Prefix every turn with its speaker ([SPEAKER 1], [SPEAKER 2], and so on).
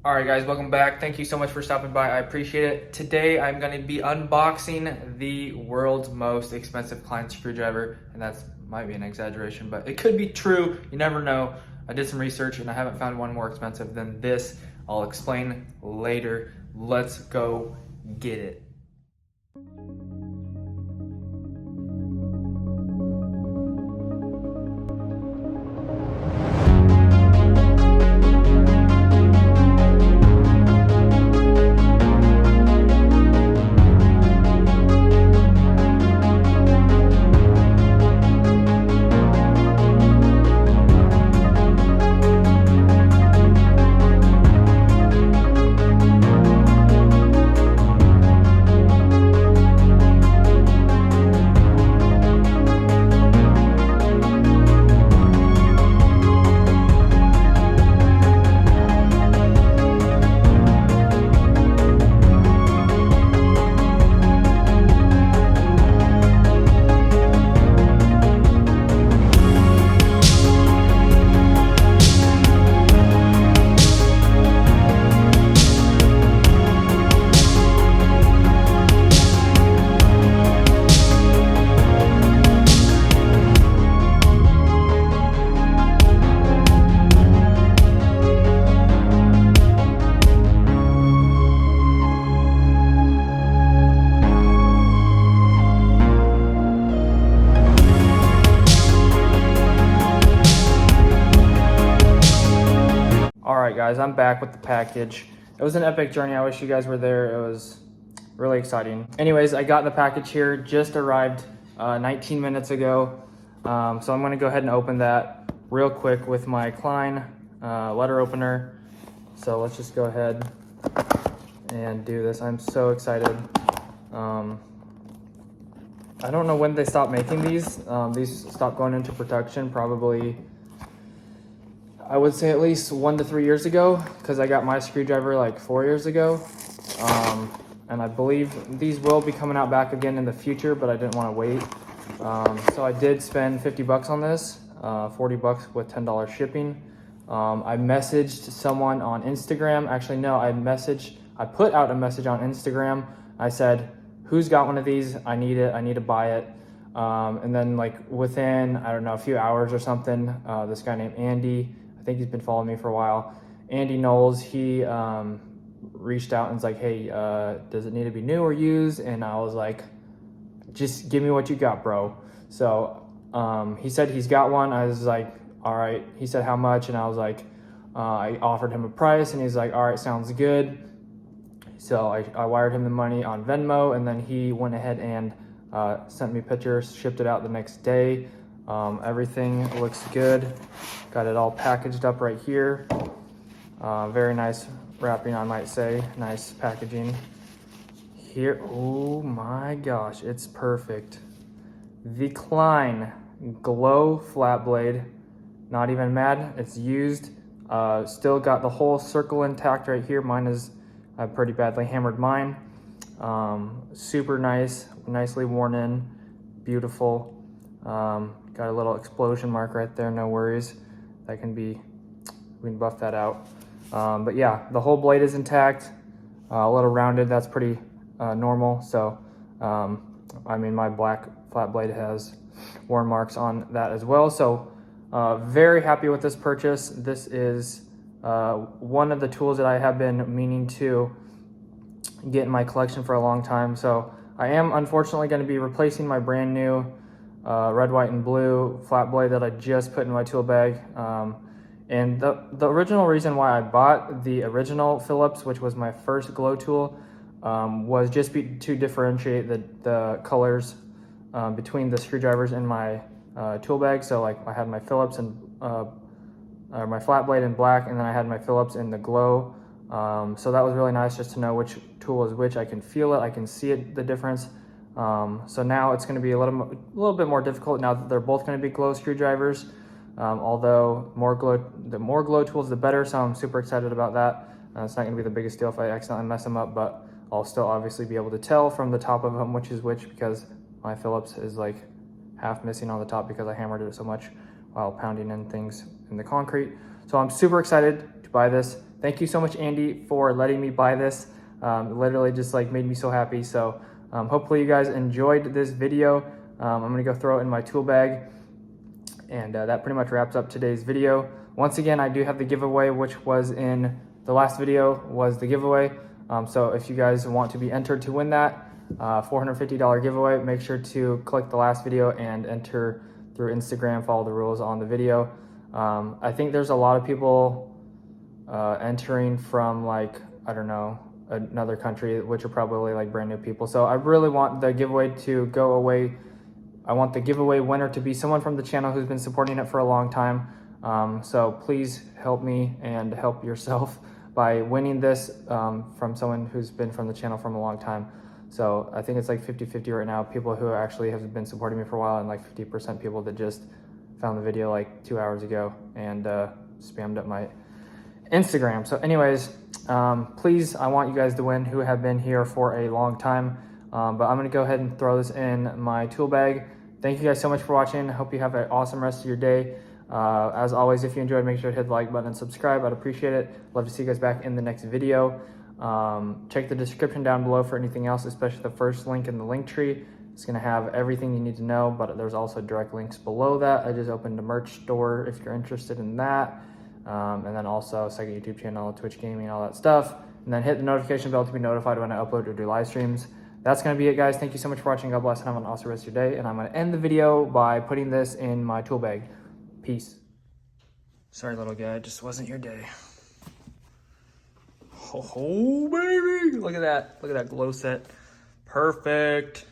[SPEAKER 1] All right, guys, welcome back. Thank you so much for stopping by. I appreciate it. Today, I'm going to be unboxing the world's most expensive Klein screwdriver, and that's might be an exaggeration, but it could be true. You never know. I did some research, and I haven't found one more expensive than this. I'll explain later. Let's go get it. All right, guys, I'm back with the package. It was an epic journey. I wish you guys were there. It was really exciting. Anyways, I got the package here, just arrived 19 minutes ago. So I'm gonna go ahead and open that real quick with my Klein letter opener. So let's just go ahead and do this. I'm so excited. I don't know when they stopped making these. These stopped going into production probably, I would say at least 1 to 3 years ago, because I got my screwdriver like 4 years ago. And I believe these will be coming out back again in the future, but I didn't want to wait. So I did spend 50 bucks on this, 40 bucks with $10 shipping. I messaged someone on Instagram. Actually, no, I put out a message on Instagram. I said, who's got one of these? I need it, I need to buy it. And then like within, I don't know, a few hours or something, this guy named Andy, I think he's been following me for a while. Andy Knowles, he reached out and was like, hey, does it need to be new or used? And I was like, just give me what you got, bro. So he said he's got one. I was like, all right. He said how much? And I was like, I offered him a price and he's like, all right, sounds good. So I wired him the money on Venmo, and then he went ahead and sent me pictures, shipped it out the next day. Everything looks good. Got it all packaged up right here. Very nice wrapping, I might say. Nice packaging here. Oh my gosh, it's perfect. The Klein Glow flat blade. Not even mad, it's used. Still got the whole circle intact right here. Mine is, I pretty badly hammered mine. Super nice, nicely worn in, beautiful. Got a little explosion mark right there, no worries. That can be, we can buff that out. But yeah, the whole blade is intact, a little rounded, that's pretty normal. So, I mean, my black flat blade has worn marks on that as well. So, very happy with this purchase. This is one of the tools that I have been meaning to get in my collection for a long time. So I am unfortunately going to be replacing my brand new red, white, and blue flat blade that I just put in my tool bag. And the original reason why I bought the original Phillips, which was my first glow tool, was just to differentiate the colors between the screwdrivers in my tool bag. So like I had my Phillips and my flat blade in black, and then I had my Phillips in the glow. So that was really nice just to know which tool is which. I can feel it, I can see it, the difference. So now it's going to be a little bit more difficult now that they're both going to be glow screwdrivers. Although the more glow tools, the better. So I'm super excited about that. It's not going to be the biggest deal if I accidentally mess them up, but I'll still obviously be able to tell from the top of them which is which, because my Phillips is like half missing on the top because I hammered it so much while pounding in things in the concrete. So I'm super excited to buy this. thank you so much, Andy, for letting me buy this. It literally just like made me so happy. So hopefully you guys enjoyed this video. I'm gonna go throw it in my tool bag. And that pretty much wraps up today's video. Once again, I do have the giveaway, which was in the last video was the giveaway. So if you guys want to be entered to win that $450 giveaway, make sure to click the last video and enter through Instagram, follow the rules on the video. I think there's a lot of people entering from like, I don't know, another country, which are probably like brand new people. So I really want the giveaway to go away. I want the giveaway winner to be someone from the channel who's been supporting it for a long time. So please help me and help yourself by winning this from someone who's been from the channel from a long time. So I think it's like 50-50 right now. People who actually have been supporting me for a while, and like 50% people that just found the video like 2 hours ago and spammed up my Instagram. So anyways, please, I want you guys to win who have been here for a long time. But I'm gonna go ahead and throw this in my tool bag. Thank you guys so much for watching. I hope you have an awesome rest of your day. As always, if you enjoyed, make sure to hit the like button and subscribe. I'd appreciate it. Love to see you guys back in the next video. Check the description down below for anything else, especially the first link in the link tree. It's gonna have everything you need to know, but there's also direct links below that. I just opened a merch store if you're interested in that. And then also second YouTube channel, Twitch gaming, all that stuff. And then hit the notification bell to be notified when I upload or do live streams. That's going to be it, guys. Thank you so much for watching. God bless, and have an awesome rest of your day. And I'm going to end the video by putting this in my tool bag. Peace. Sorry, little guy. It just wasn't your day. Oh, baby. Look at that. Look at that glow set. Perfect.